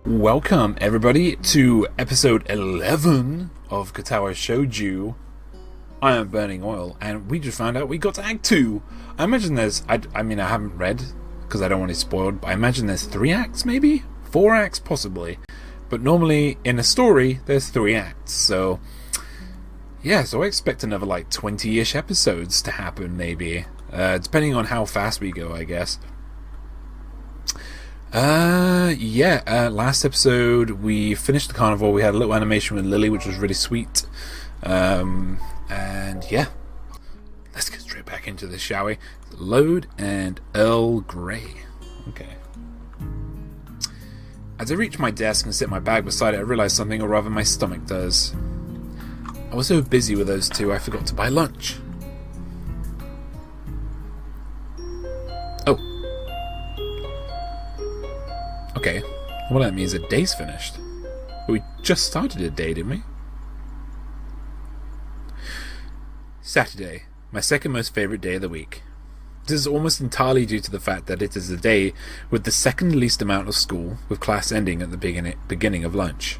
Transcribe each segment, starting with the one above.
Welcome, everybody, to episode 11 of Katawa Shoujo. I am Burning Oil, and we just found out we got to Act 2. I imagine there's... I haven't read, because I don't want it spoiled, but I imagine there's 3 acts, maybe? 4 acts, possibly. But normally, in a story, there's 3 acts, so... yeah, so I expect another, 20-ish episodes to happen, maybe. Depending on how fast we go, I guess. Last episode we finished the carnival. We had a little animation with Lily, which was really sweet. And yeah, let's get straight back into this, shall we? Load and Earl Grey. Okay. As I reach my desk and sit my bag beside it, I realise something, or rather my stomach does. I was so busy with those two, I forgot to buy lunch. Oh. Okay, well that means a day's finished. But we just started a day, didn't we? Saturday, my second most favourite day of the week. This is almost entirely due to the fact that it is the day with the second least amount of school, with class ending at the beginning of lunch.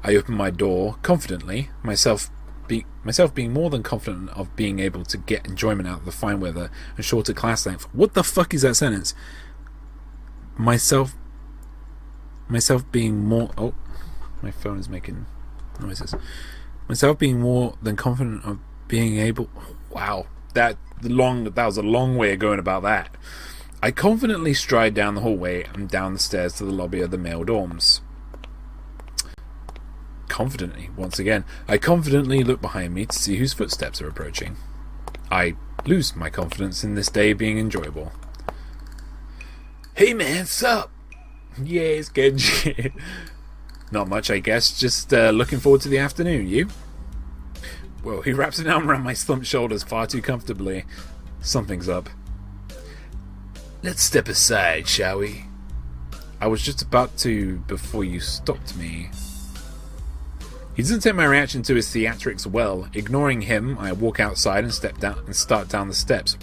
I open my door confidently, myself being more than confident of being able to get enjoyment out of the fine weather and shorter class length. What the fuck is that sentence? Myself being more... oh, my phone is making noises. Myself being more than confident of being able... wow, that was a long way of going about that. I confidently stride down the hallway and down the stairs to the lobby of the male dorms. Once again, I confidently look behind me to see whose footsteps are approaching. I lose my confidence in this day being enjoyable. Hey man, sup? Yeah, it's good shit. Not much, I guess. Just looking forward to the afternoon. You? Well, he wraps an arm around my slumped shoulders far too comfortably. Something's up. Let's step aside, shall we? I was just about to before you stopped me. He doesn't take my reaction to his theatrics well. Ignoring him, I walk outside and start down the steps.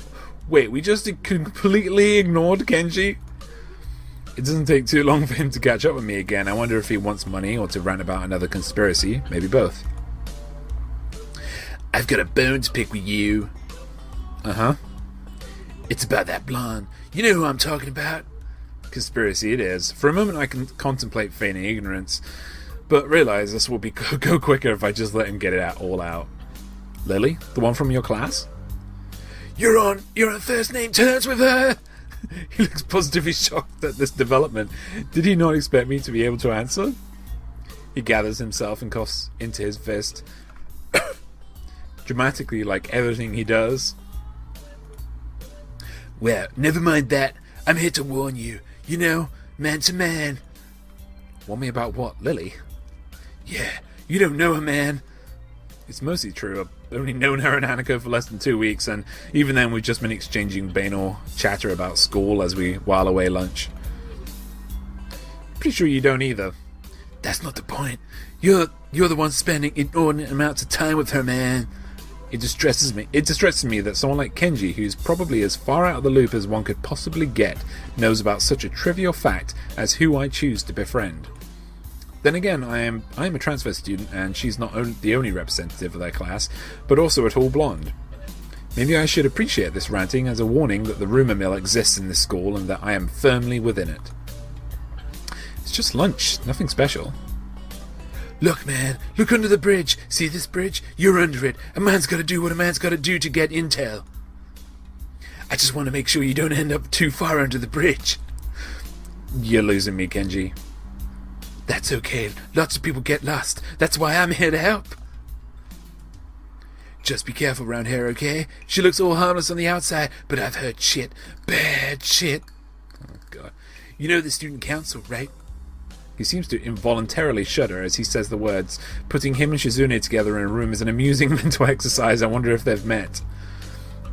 Wait, we just completely ignored Kenji? It doesn't take too long for him to catch up with me again. I wonder if he wants money or to rant about another conspiracy. Maybe both. I've got a bone to pick with you. Uh-huh. It's about that blonde. You know who I'm talking about? Conspiracy it is. For a moment I can contemplate feigning ignorance, but realise this will go quicker if I just let him get it all out. Lily? The one from your class? You're on first name terms with her? He looks positively shocked at this development. Did he not expect me to be able to answer? He gathers himself and coughs into his fist. Dramatically, like everything he does. Well, never mind that. I'm here to warn you. You know, man to man. Warn me about what, Lily? Yeah, you don't know her, man. It's mostly true. I've only known her and Hanako for less than 2 weeks, and even then we've just been exchanging banal chatter about school as we while away lunch. Pretty sure you don't either. That's not the point. You're the one spending inordinate amounts of time with her, man. It distresses me that someone like Kenji, who's probably as far out of the loop as one could possibly get, knows about such a trivial fact as who I choose to befriend. Then again, I am a transfer student, and she's not the only representative of their class, but also a tall blonde. Maybe I should appreciate this ranting as a warning that the rumour mill exists in this school and that I am firmly within it. It's just lunch, nothing special. Look, man, look under the bridge. See this bridge? You're under it. A man's got to do what a man's got to do to get intel. I just want to make sure you don't end up too far under the bridge. You're losing me, Kenji. That's okay. Lots of people get lost. That's why I'm here to help. Just be careful around here, okay? She looks all harmless on the outside, but I've heard shit. Bad shit. Oh, God. You know the student council, right? He seems to involuntarily shudder as he says the words. Putting him and Shizune together in a room is an amusing mental exercise. I wonder if they've met.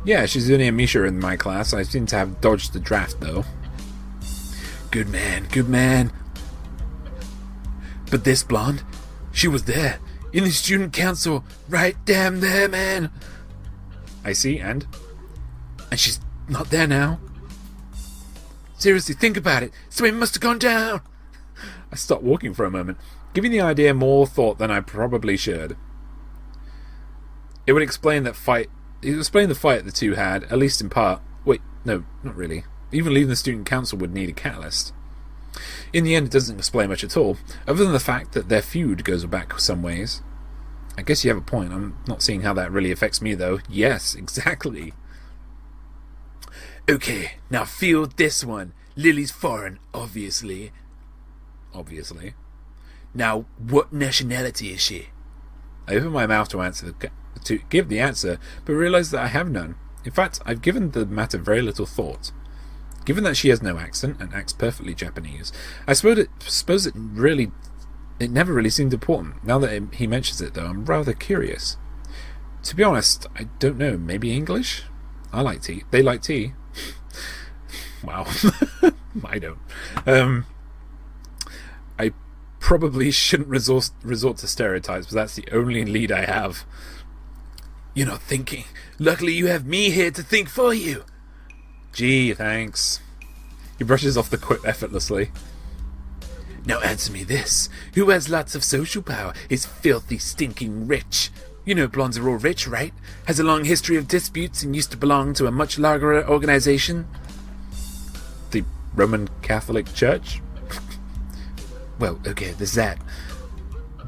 Yeah, Shizune and Misha are in my class. I seem to have dodged the draft, though. Good man, good man. But this blonde, she was there, in the student council, right damn there, man. I see, and she's not there now. Seriously, think about it. Something must have gone down. I stopped walking for a moment, giving the idea more thought than I probably should. It would explain the fight the two had, at least in part. Wait, no, not really. Even leaving the student council would need a catalyst. In the end, it doesn't explain much at all, other than the fact that their feud goes back some ways. I guess you have a point. I'm not seeing how that really affects me, though. Yes, exactly. Okay, now feel this one. Lily's foreign, obviously. Obviously. Now, what nationality is she? I open my mouth to give the answer, but realize that I have none. In fact, I've given the matter very little thought. Given that she has no accent and acts perfectly Japanese, I suppose it never really seemed important. Now that he mentions it, though, I'm rather curious. To be honest, I don't know. Maybe English? I like tea. They like tea. Wow. I don't. I probably shouldn't resort to stereotypes, but that's the only lead I have. You're not thinking. Luckily you have me here to think for you. Gee, thanks. He brushes off the quip effortlessly. Now answer me this. Who has lots of social power, is filthy, stinking rich? You know blondes are all rich, right? Has a long history of disputes and used to belong to a much larger organization? The Roman Catholic Church? Well, okay, there's that.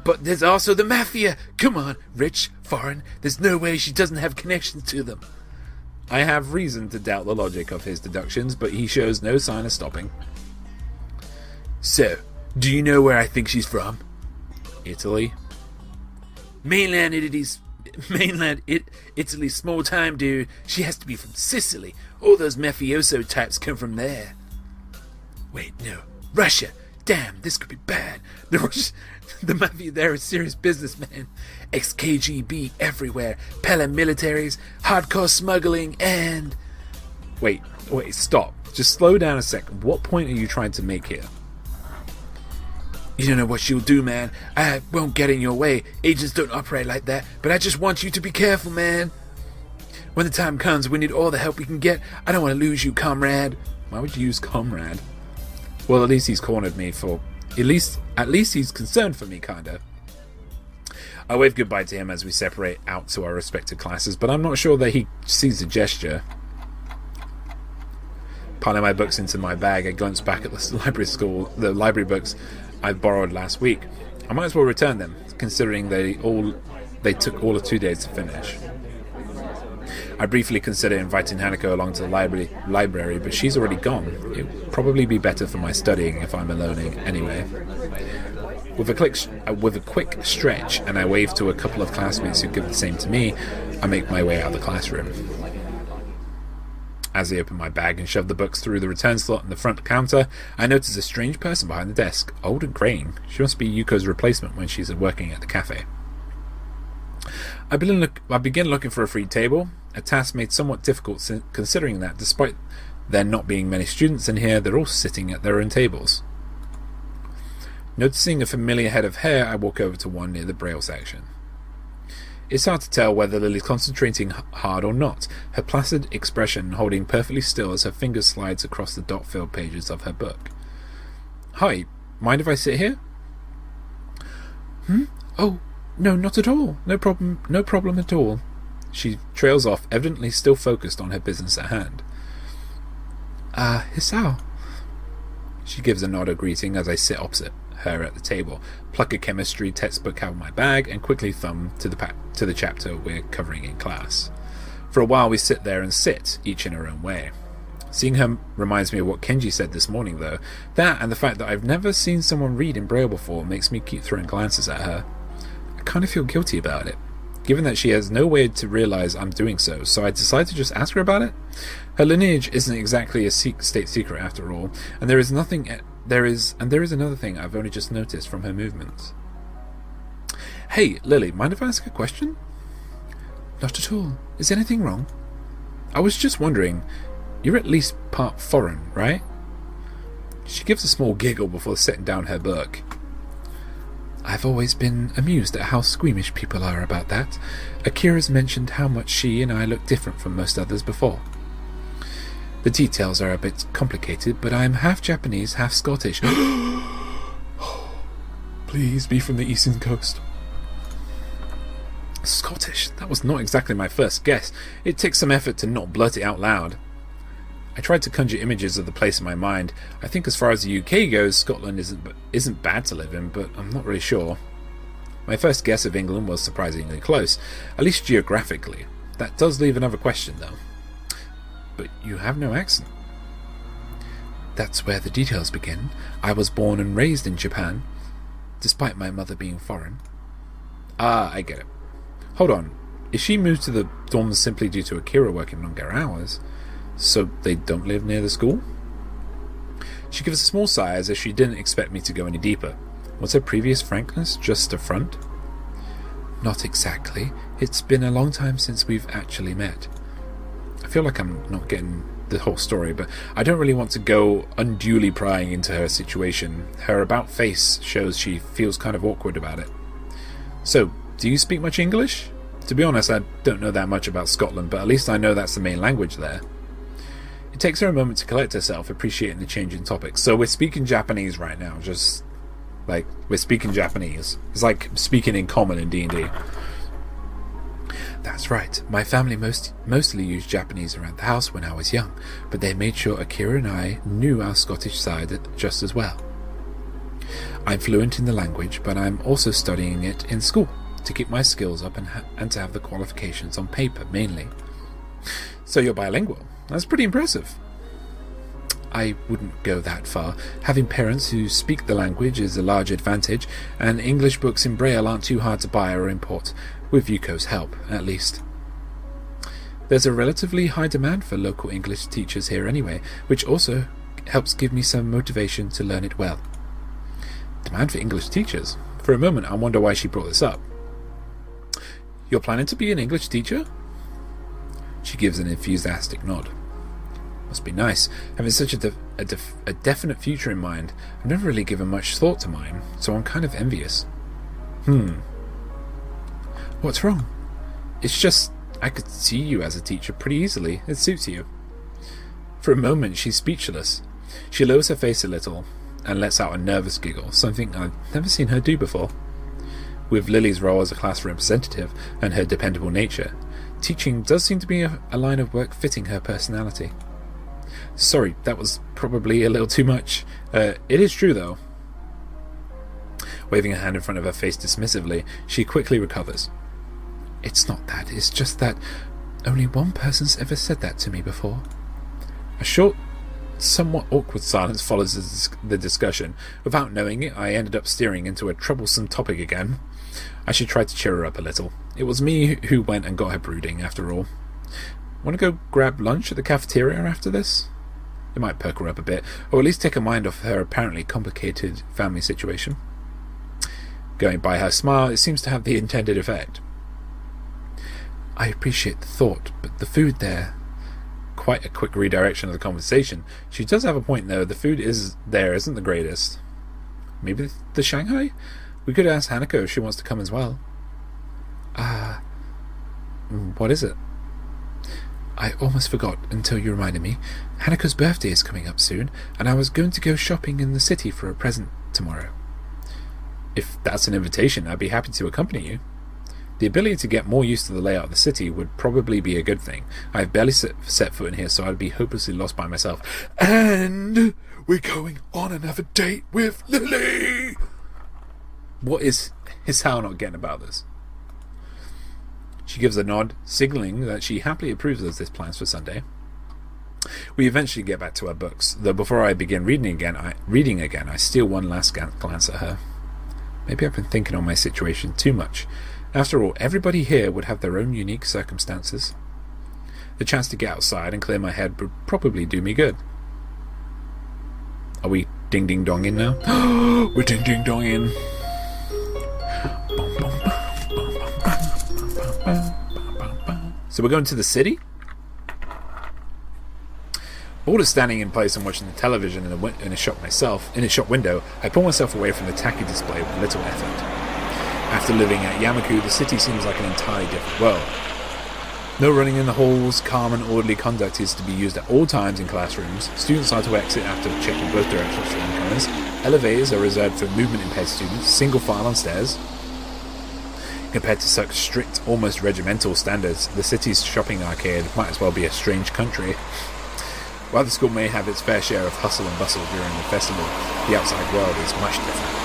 But there's also the mafia. Come on, rich, foreign. There's no way she doesn't have connections to them. I have reason to doubt the logic of his deductions, but he shows no sign of stopping. So, do you know where I think she's from? Italy. Mainland Italy, small time, dude. She has to be from Sicily. All those mafioso types come from there. Wait, no. Russia. Damn, this could be bad. The mafia there is serious business, man. Ex-KGB everywhere. Paramilitaries, hardcore smuggling, and... Wait, stop. Just slow down a second. What point are you trying to make here? You don't know what she'll do, man. I won't get in your way. Agents don't operate like that, but I just want you to be careful, man. When the time comes, we need all the help we can get. I don't want to lose you, comrade. Why would you use comrade? Well, at least he's cornered me for... At least he's concerned for me, kinda. I wave goodbye to him as we separate out to our respective classes, but I'm not sure that he sees the gesture. Piling my books into my bag, I glance back at the library books I borrowed last week. I might as well return them, considering they took all of 2 days to finish. I briefly considered inviting Hanako along to the library, but she's already gone. It would probably be better for my studying if I'm alone anyway. With a quick stretch, and I wave to a couple of classmates who give the same to me, I make my way out of the classroom. As I open my bag and shove the books through the return slot in the front counter, I notice a strange person behind the desk, old and graying. She must be Yuko's replacement when she's working at the cafe. I begin looking for a free table, a task made somewhat difficult considering that, despite there not being many students in here, they're all sitting at their own tables. Noticing a familiar head of hair, I walk over to one near the braille section. It's hard to tell whether Lily's concentrating hard or not, her placid expression holding perfectly still as her fingers slides across the dot-filled pages of her book. Hi, mind if I sit here? Oh, no, not at all. No problem at all. She trails off, evidently still focused on her business at hand. Hisao. She gives a nod of greeting as I sit opposite her at the table, pluck a chemistry textbook out of my bag, and quickly thumb to the chapter we're covering in class. For a while we sit there and sit, each in our own way. Seeing her reminds me of what Kenji said this morning, though. That, and the fact that I've never seen someone read in Braille before, makes me keep throwing glances at her. I kind of feel guilty about it, given that she has no way to realise I'm doing so I decide to just ask her about it. Her lineage isn't exactly a state secret after all, and there is another thing I've only just noticed from her movements. Hey, Lily, mind if I ask a question? Not at all. Is anything wrong? I was just wondering, you're at least part foreign, right? She gives a small giggle before setting down her book. I've always been amused at how squeamish people are about that. Akira's mentioned how much she and I look different from most others before. The details are a bit complicated, but I'm half Japanese, half Scottish. Please be from the eastern coast. Scottish? That was not exactly my first guess. It takes some effort to not blurt it out loud. I tried to conjure images of the place in my mind. I think as far as the UK goes, Scotland isn't bad to live in, but I'm not really sure. My first guess of England was surprisingly close, at least geographically. That does leave another question, though. But you have no accent. That's where the details begin. I was born and raised in Japan, despite my mother being foreign. Ah, I get it. Hold on. Is she moved to the dorms simply due to Akira working longer hours, so they don't live near the school? She gives a small sigh as if she didn't expect me to go any deeper. Was her previous frankness just a front? Not exactly. It's been a long time since we've actually met. I feel like I'm not getting the whole story, but I don't really want to go unduly prying into her situation. Her about face shows she feels kind of awkward about it. So, do you speak much English? To be honest, I don't know that much about Scotland, but at least I know that's the main language there. It takes her a moment to collect herself, appreciating the change in topic. So we're speaking Japanese right now, just like we're speaking Japanese. It's like speaking in common in D&D. That's right. My family mostly used Japanese around the house when I was young, but they made sure Akira and I knew our Scottish side just as well. I'm fluent in the language, but I'm also studying it in school to keep my skills up and to have the qualifications on paper, mainly. So you're bilingual. That's pretty impressive. I wouldn't go that far. Having parents who speak the language is a large advantage, and English books in Braille aren't too hard to buy or import, with Yuko's help, at least. There's a relatively high demand for local English teachers here anyway, which also helps give me some motivation to learn it well. Demand for English teachers? For a moment I wonder why she brought this up. You're planning to be an English teacher? She gives an enthusiastic nod. Must be nice, having such a definite future in mind. I've never really given much thought to mine, so I'm kind of envious. What's wrong? It's just, I could see you as a teacher pretty easily. It suits you. For a moment, she's speechless. She lowers her face a little and lets out a nervous giggle, something I've never seen her do before. With Lily's role as a class representative and her dependable nature, teaching does seem to be a line of work fitting her personality. Sorry, that was probably a little too much. It is true, though. Waving her hand in front of her face dismissively, she quickly recovers. It's not that, it's just that only one person's ever said that to me before. A short, somewhat awkward silence follows the discussion. Without knowing it, I ended up steering into a troublesome topic again. I should try to cheer her up a little. It was me who went and got her brooding, after all. Want to go grab lunch at the cafeteria after this? It might perk her up a bit, or at least take her mind off her apparently complicated family situation. Going by her smile, it seems to have the intended effect. I appreciate the thought, but the food there... Quite a quick redirection of the conversation. She does have a point, though. The food isn't the greatest. Maybe the Shanghai? We could ask Hanako if she wants to come as well. What is it? I almost forgot until you reminded me. Hanako's birthday is coming up soon, and I was going to go shopping in the city for a present tomorrow. If that's an invitation, I'd be happy to accompany you. The ability to get more used to the layout of the city would probably be a good thing. I've barely set foot in here, so I'd be hopelessly lost by myself. And we're going on another date with Lily! What is Hisao not getting about this? She gives a nod, signalling that she happily approves of this plans for Sunday. We eventually get back to our books, though before I begin reading again, I steal one last glance at her. Maybe I've been thinking on my situation too much. After all, everybody here would have their own unique circumstances. The chance to get outside and clear my head would probably do me good. Are we ding-ding-donging now? We're ding-ding-donging. So we're going to the city? Bored of standing in place and watching the television in a shop window, I pull myself away from the tacky display with little effort. After living at Yamaku, the city seems like an entirely different world. No running in the halls. Calm and orderly conduct is to be used at all times in classrooms. Students are to exit after checking both directions for incomers. Elevators are reserved for movement-impaired students. Single file on stairs. Compared to such strict, almost regimental standards, the city's shopping arcade might as well be a strange country. While the school may have its fair share of hustle and bustle during the festival, the outside world is much different.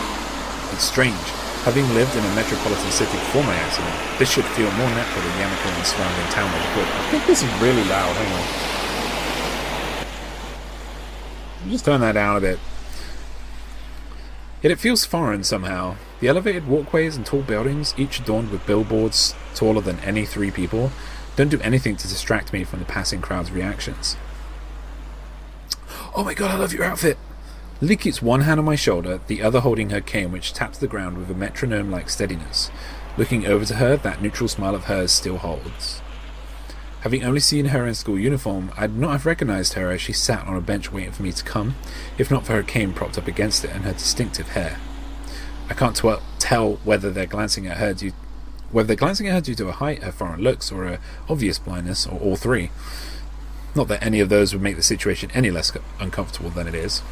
It's strange. Having lived in a metropolitan city before my accident, this should feel more natural than Yamaku and surrounding town would have. I think this is really loud. Hang on. Just turn that down a bit. Yet it feels foreign somehow. The elevated walkways and tall buildings, each adorned with billboards taller than any 3 people, don't do anything to distract me from the passing crowd's reactions. Oh my god, I love your outfit! Lily keeps one hand on my shoulder, the other holding her cane, which taps the ground with a metronome-like steadiness. Looking over to her, that neutral smile of hers still holds. Having only seen her in school uniform, I'd not have recognised her as she sat on a bench waiting for me to come, if not for her cane propped up against it and her distinctive hair. I can't tell whether they're glancing at her due to her height, her foreign looks, or her obvious blindness, or all 3. Not that any of those would make the situation any less uncomfortable than it is.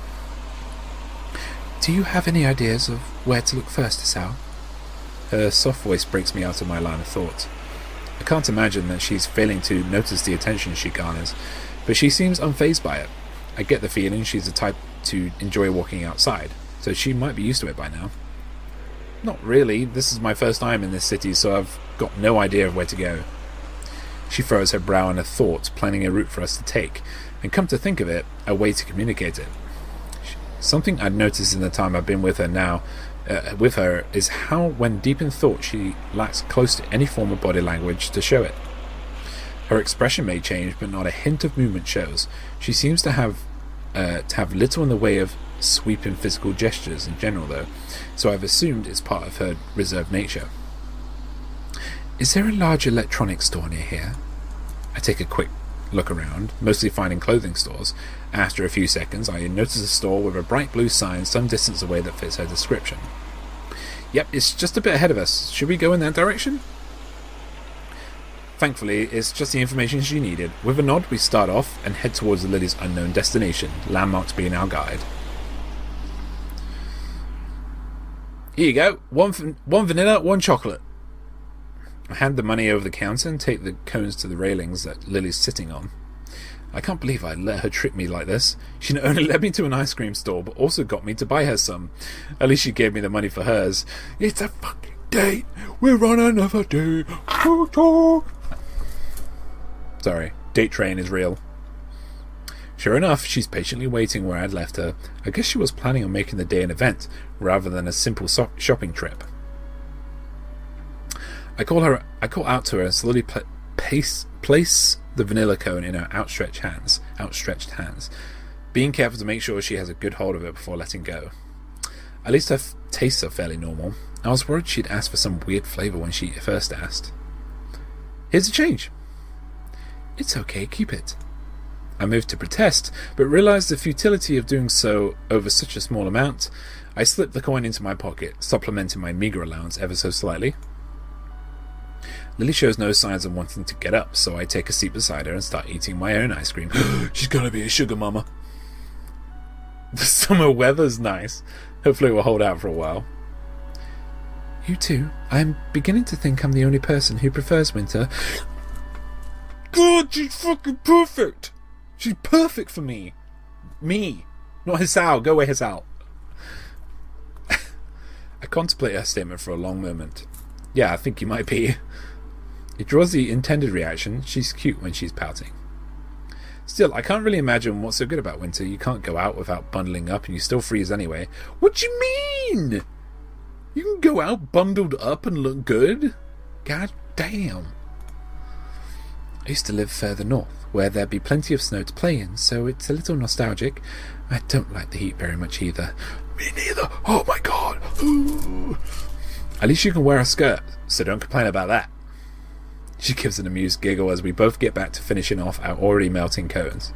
Do you have any ideas of where to look first, Hisao? Her soft voice breaks me out of my line of thought. I can't imagine that she's failing to notice the attention she garners, but she seems unfazed by it. I get the feeling she's the type to enjoy walking outside, so she might be used to it by now. Not really. This is my first time in this city, so I've got no idea of where to go. She furrows her brow in a thought, planning a route for us to take, and come to think of it, a way to communicate it. Something I'd noticed in the time I've been with her is how, when deep in thought, she lacks close to any form of body language to show it. Her expression may change, but not a hint of movement shows. She seems to have little in the way of sweeping physical gestures in general, though, so I've assumed it's part of her reserved nature. Is there a large electronics store near here? I take a quick look around, mostly finding clothing stores. After a few seconds, I notice a store with a bright blue sign some distance away that fits her description. Yep, it's just a bit ahead of us. Should we go in that direction? Thankfully, it's just the information she needed. With a nod, we start off and head towards Lily's unknown destination, landmarks being our guide. Here you go. One vanilla, 1 chocolate. I hand the money over the counter and take the cones to the railings that Lily's sitting on. I can't believe I let her trick me like this. She not only led me to an ice cream store, but also got me to buy her some. At least she gave me the money for hers. It's a fucking date. We're on another date. Sorry, date train is real. Sure enough, she's patiently waiting where I'd left her. I guess she was planning on making the day an event, rather than a simple shopping trip. I call out to her and slowly place the vanilla cone in her outstretched hands, being careful to make sure she has a good hold of it before letting go. At least her tastes are fairly normal. I was worried she'd ask for some weird flavour when she first asked. Here's a change. It's okay, keep it. I moved to protest, but realised the futility of doing so over such a small amount. I slipped the coin into my pocket, supplementing my meagre allowance ever so slightly. Lily shows no signs of wanting to get up, so I take a seat beside her and start eating my own ice cream. She's gonna be a sugar mama. The summer weather's nice. Hopefully it will hold out for a while. You too. I'm beginning to think I'm the only person who prefers winter. God, she's fucking perfect! She's perfect for me. Me. Not Hisao. Go away, Hisao. I contemplate her statement for a long moment. Yeah, I think you might be. It draws the intended reaction. She's cute when she's pouting. Still, I can't really imagine what's so good about winter. You can't go out without bundling up and you still freeze anyway. What do you mean? You can go out bundled up and look good? God damn. I used to live further north, where there'd be plenty of snow to play in, so it's a little nostalgic. I don't like the heat very much either. Me neither. Oh my god. Ooh. At least you can wear a skirt, so don't complain about that. She gives an amused giggle as we both get back to finishing off our already melting cones.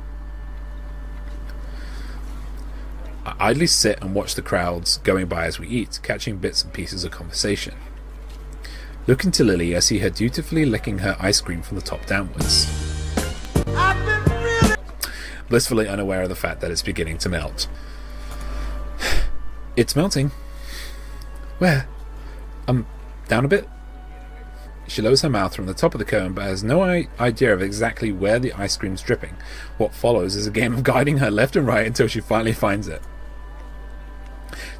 I idly sit and watch the crowds going by as we eat, catching bits and pieces of conversation. Looking to Lily, I see her dutifully licking her ice cream from the top downwards, blissfully unaware of the fact that it's beginning to melt. It's melting. Where? Down a bit? She lowers her mouth from the top of the cone, but has no idea of exactly where the ice cream's dripping. What follows is a game of guiding her left and right until she finally finds it.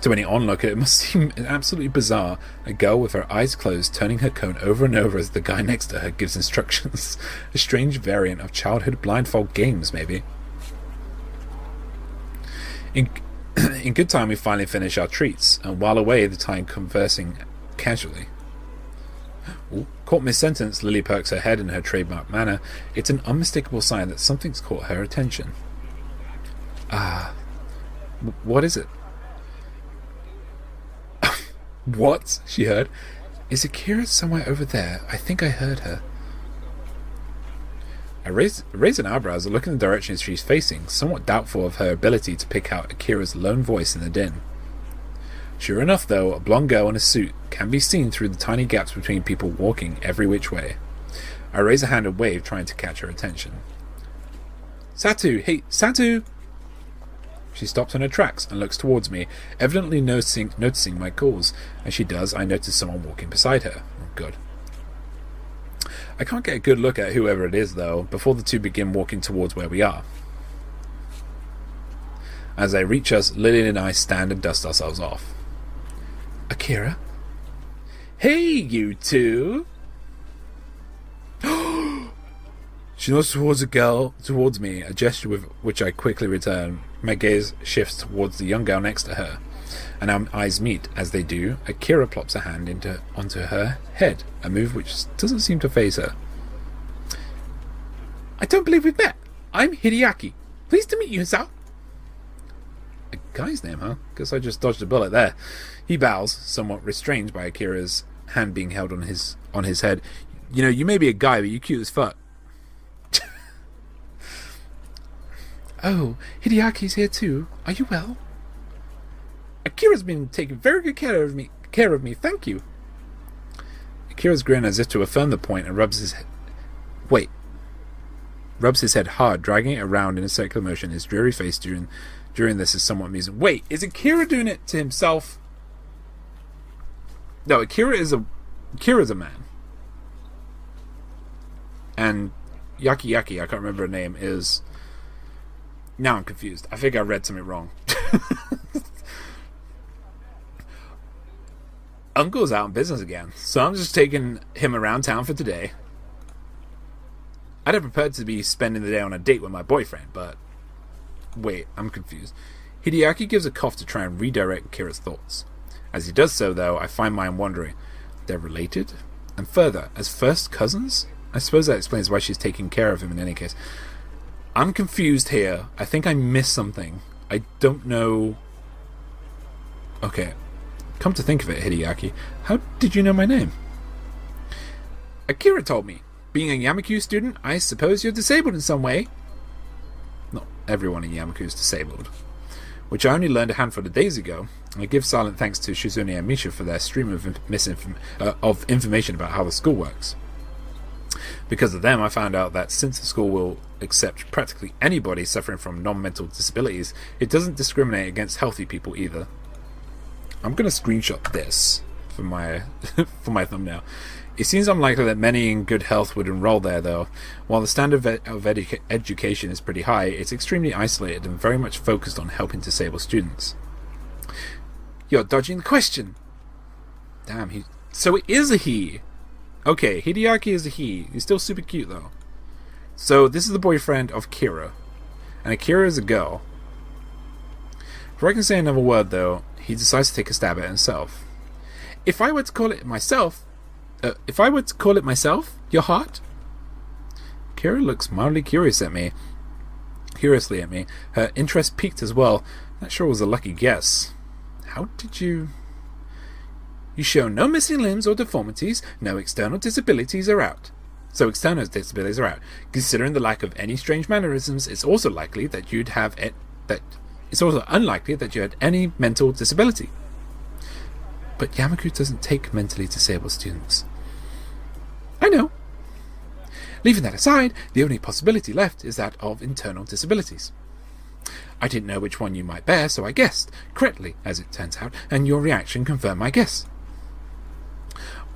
To any onlooker, it must seem absolutely bizarre. A girl with her eyes closed, turning her cone over and over as the guy next to her gives instructions. A strange variant of childhood blindfold games, maybe. In good time, we finally finish our treats, and while away, the time conversing casually. Ooh, caught mid-sentence, Lily perks her head in her trademark manner. It's an unmistakable sign that something's caught her attention. What is it? What? She heard. Is Akira somewhere over there? I think I heard her. I raise an eyebrows and look in the direction she's facing, somewhat doubtful of her ability to pick out Akira's lone voice in the din. Sure enough, though, a blonde girl in a suit can be seen through the tiny gaps between people walking every which way. I raise a hand and wave, trying to catch her attention. Satu! Hey, Satu! She stops in her tracks and looks towards me, evidently noticing my calls. As she does, I notice someone walking beside her. Oh, good. I can't get a good look at whoever it is, though, before the two begin walking towards where we are. As they reach us, Lily and I stand and dust ourselves off. Akira? Hey, you two! She nods towards me, a gesture with which I quickly return. My gaze shifts towards the young girl next to her, and our eyes meet. As they do, Akira plops a hand onto her head, a move which doesn't seem to faze her. I don't believe we've met. I'm Hideaki. Pleased to meet you, Hisao. A guy's name, huh? Guess I just dodged a bullet there. He bows, somewhat restrained by Akira's hand being held on his head. You know, you may be a guy, but you're cute as fuck. Oh, Hideaki's here too. Are you well? Akira's been taking very good care of me, thank you. Akira's grin as if to affirm the point and rubs his head hard, dragging it around in a circular motion. His dreary face during this is somewhat amusing. Wait, is Akira doing it to himself? No, Akira's a man. And Yaki, I can't remember her name, is... Now I'm confused. I think I read something wrong. Uncle's out in business again, so I'm just taking him around town for today. I'd have prepared to be spending the day on a date with my boyfriend, but... Wait, I'm confused. Hideaki gives a cough to try and redirect Kira's thoughts. As he does so, though, I find mine wondering. They're related? And further, as first cousins? I suppose that explains why she's taking care of him in any case. I'm confused here. I think I missed something. I don't know... Okay. Come to think of it, Hideaki, how did you know my name? Akira told me. Being a Yamaku student, I suppose you're disabled in some way. Not everyone in Yamaku is disabled. Which I only learned a handful of days ago. I give silent thanks to Shizune and Misha for their stream of information about how the school works. Because of them, I found out that since the school will accept practically anybody suffering from non-mental disabilities, it doesn't discriminate against healthy people either. I'm going to screenshot this for my thumbnail. It seems unlikely that many in good health would enroll there, though. While the standard of education is pretty high, it's extremely isolated and very much focused on helping disabled students. You're dodging the question! Damn, so it is a he! Okay, Hideaki is a he. He's still super cute, though. So, this is the boyfriend of Kira. And Akira is a girl. Before I can say another word, though, he decides to take a stab at himself. If I were to call it myself, your heart? Kira looks mildly curiously at me. Her interest piqued as well. That sure was a lucky guess. How did you... You show no missing limbs or deformities, no external disabilities are out. So external disabilities are out. Considering the lack of any strange mannerisms, it's also unlikely that you had any mental disability. But Yamaku doesn't take mentally disabled students. I know. Leaving that aside, the only possibility left is that of internal disabilities. I didn't know which one you might bear, so I guessed, correctly as it turns out, and your reaction confirmed my guess.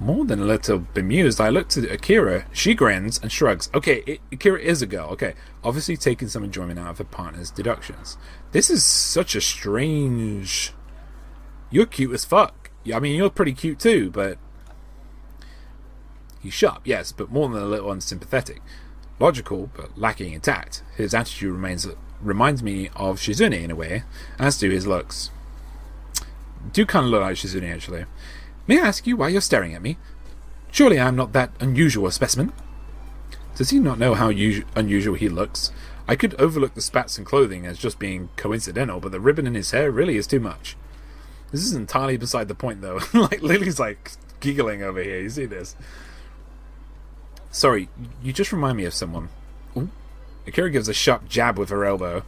More than a little bemused, I looked at Akira. She grins and shrugs. Okay, Akira is a girl. Okay, obviously taking some enjoyment out of her partner's deductions. This is such a strange... You're cute as fuck. I mean, you're pretty cute too, but... He's sharp, yes, but more than a little unsympathetic. Logical, but lacking in tact. His attitude reminds me of Shizune in a way, as do his looks. Do kind of look like Shizune, actually. May I ask you why you're staring at me? Surely I'm not that unusual a specimen. Does he not know how unusual he looks? I could overlook the spats and clothing as just being coincidental, but the ribbon in his hair really is too much. This is entirely beside the point, though. Like, Lily's, like, giggling over here. You see this? Sorry, you just remind me of someone. Ooh. Akira gives a sharp jab with her elbow.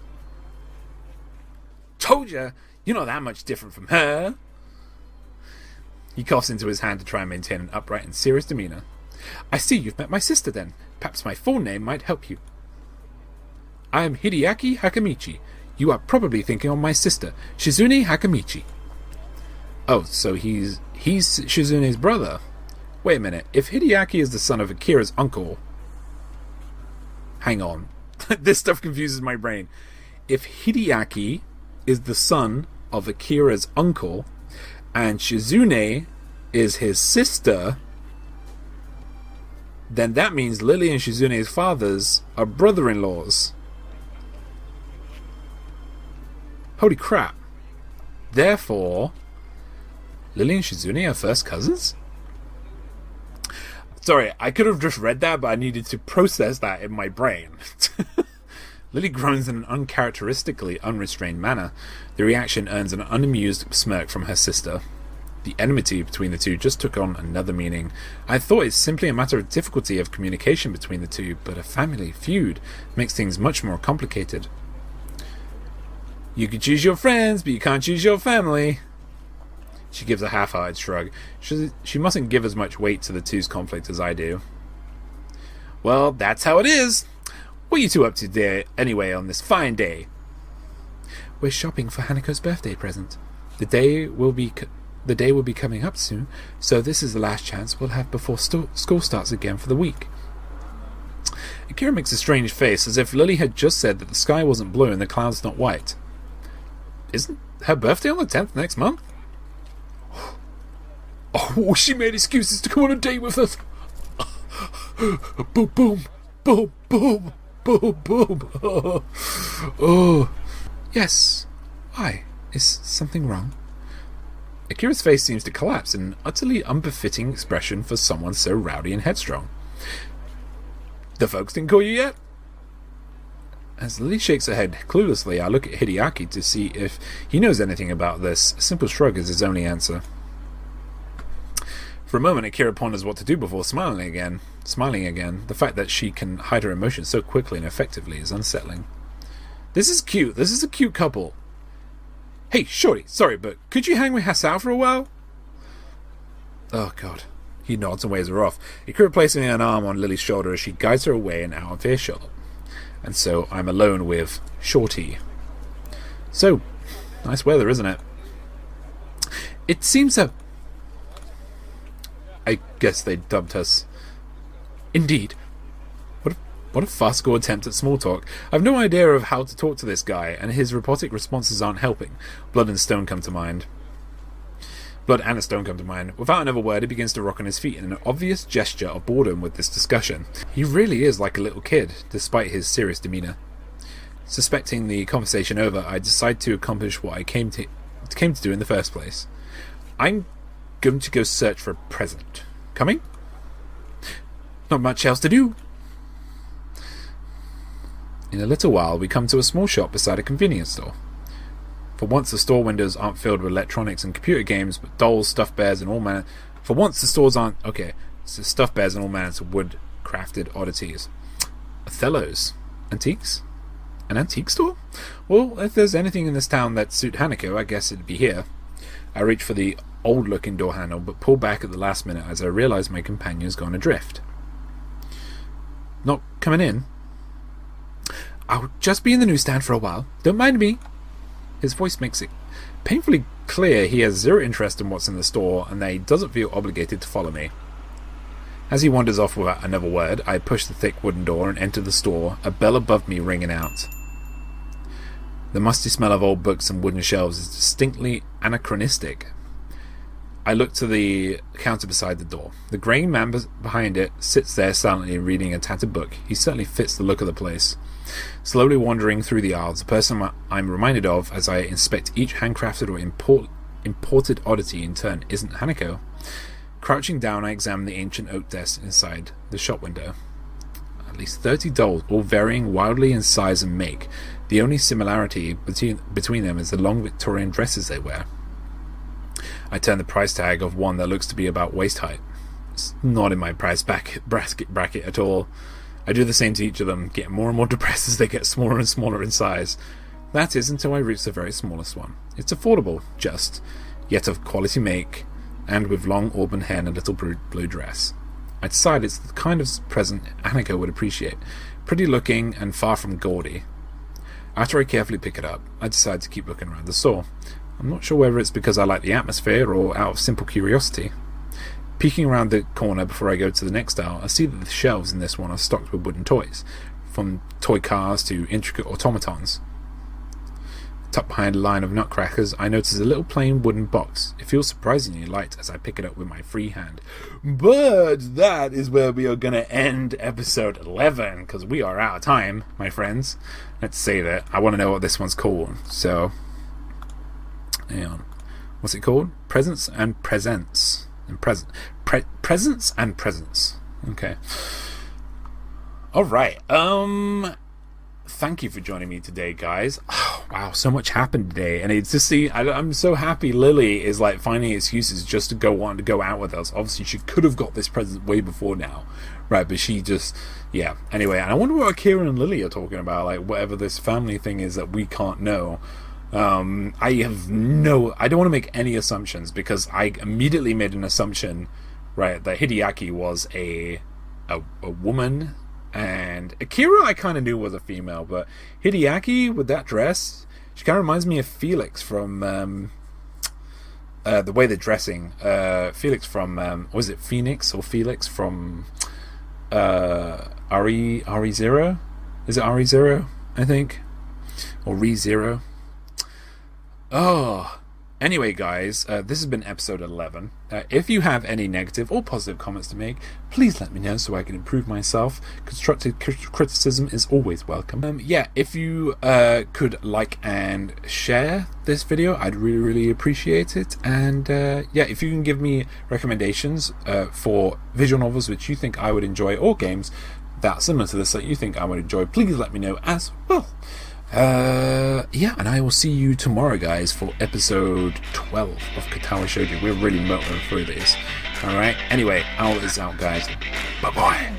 Told ya! You're not that much different from her! He coughs into his hand to try and maintain an upright and serious demeanour. I see you've met my sister, then. Perhaps my full name might help you. I am Hideaki Hakamichi. You are probably thinking of my sister, Shizune Hakamichi. Oh, so he's Shizune's brother. Wait a minute. If Hideaki is the son of Akira's uncle... Hang on. This stuff confuses my brain. If Hideaki is the son of Akira's uncle... and Shizune is his sister, then that means Lily and Shizune's fathers are brother-in-laws. Holy crap. Therefore, Lily and Shizune are first cousins? Sorry, I could have just read that, but I needed to process that in my brain. Lily groans in an uncharacteristically unrestrained manner. The reaction earns an unamused smirk from her sister. The enmity between the two just took on another meaning. I thought it's simply a matter of difficulty of communication between the two, but a family feud makes things much more complicated. You can choose your friends, but you can't choose your family. She gives a half-hearted shrug. She mustn't give as much weight to the two's conflict as I do. Well, that's how it is. What are you two up to there anyway on this fine day? We're shopping for Hanako's birthday present. The day will be coming up soon, so this is the last chance we'll have before school starts again for the week. Akira makes a strange face, as if Lily had just said that the sky wasn't blue and the clouds not white. Isn't her birthday on the 10th next month? Oh, she made excuses to go on a date with us. Boom, boom, boom, boom. Boom, boom. Oh. Yes. Why? Is something wrong? Akira's face seems to collapse in an utterly unbefitting expression for someone so rowdy and headstrong. The folks didn't call you yet? As Lily shakes her head cluelessly, I look at Hideaki to see if he knows anything about this. A simple shrug is his only answer. For a moment, Akira ponders what to do before smiling again. The fact that she can hide her emotions so quickly and effectively is unsettling. This is cute. This is a cute couple. Hey, shorty, sorry, but could you hang with Hisao for a while? Oh, God. He nods and waves her off. Akira placing an arm on Lily's shoulder as she guides her away and out of earshot. And so I'm alone with Shorty. So, nice weather, isn't it? It seems that... I guess they dubbed us. Indeed. What a farcical attempt at small talk. I've no idea of how to talk to this guy, and his robotic responses aren't helping. Blood and a stone come to mind. Without another word, he begins to rock on his feet in an obvious gesture of boredom with this discussion. He really is like a little kid, despite his serious demeanour. Suspecting the conversation over, I decide to accomplish what I came to do in the first place. I'm going to go search for a present. Coming? Not much else to do. In a little while, we come to a small shop beside a convenience store. For once, the store windows aren't filled with electronics and computer games, but dolls, stuffed bears, and all manner... For once, the stores aren't... Okay, so stuffed bears and all manners of wood-crafted oddities. Othello's. Antiques? An antique store? Well, if there's anything in this town that suit Hanako, I guess it'd be here. I reach for the old-looking door handle, but pull back at the last minute as I realise my companion's gone adrift. Not coming in? I'll just be in the newsstand for a while. Don't mind me. His voice makes it painfully clear he has zero interest in what's in the store and that he doesn't feel obligated to follow me. As he wanders off without another word, I push the thick wooden door and enter the store, a bell above me ringing out. The musty smell of old books and wooden shelves is distinctly anachronistic. I look to the counter beside the door. The greying man behind it sits there silently reading a tattered book. He certainly fits the look of the place. Slowly wandering through the aisles, the person I'm reminded of as I inspect each handcrafted or imported oddity in turn isn't Hanako. Crouching down, I examine the ancient oak desk inside the shop window. At least 30 dolls, all varying wildly in size and make. The only similarity between them is the long Victorian dresses they wear. I turn the price tag of one that looks to be about waist height. It's not in my price bracket at all. I do the same to each of them, getting more and more depressed as they get smaller and smaller in size. That is until I reach the very smallest one. It's affordable, just, yet of quality make, and with long auburn hair and a little blue dress. I decide it's the kind of present Hanako would appreciate. Pretty looking and far from gaudy. After I carefully pick it up, I decide to keep looking around the store. I'm not sure whether it's because I like the atmosphere or out of simple curiosity. Peeking around the corner before I go to the next aisle, I see that the shelves in this one are stocked with wooden toys, from toy cars to intricate automatons. Tucked behind a line of nutcrackers, I notice a little plain wooden box. It feels surprisingly light as I pick it up with my free hand. But that is where we are going to end episode 11, because we are out of time, my friends. Let's save it. I want to know what this one's called. So, hang on. What's it called? Presence and Presents. Presence and Presence. Okay. Alright. Thank you for joining me today, guys. Oh, wow, so much happened today. And it's just I'm so happy Lily is like finding excuses just to go out with us. Obviously, she could have got this present way before now. Right, but she just, yeah. Anyway, and I wonder what Akira and Lily are talking about. Like, whatever this family thing is that we can't know. I don't want to make any assumptions because I immediately made an assumption, right, that Hideaki was a woman, and Akira I kind of knew was a female, but Hideaki with that dress, she kind of reminds me of Felix from the way they're dressing. Felix from was it Phoenix or Felix from RE0? Is it RE0? I think, or RE0. Oh, anyway, guys, this has been episode 11. If you have any negative or positive comments to make, please let me know so I can improve myself. Constructive criticism is always welcome. Yeah, if you could like and share this video, I'd really, really appreciate it. And yeah, if you can give me recommendations for visual novels which you think I would enjoy, or games that similar to this that you think I would enjoy, please let me know as well. Yeah, and I will see you tomorrow, guys, for episode 12 of Katawa Shoujo. We're really motoring through this. Alright, anyway, Owl is out, guys. Bye-bye.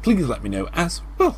Please let me know as well.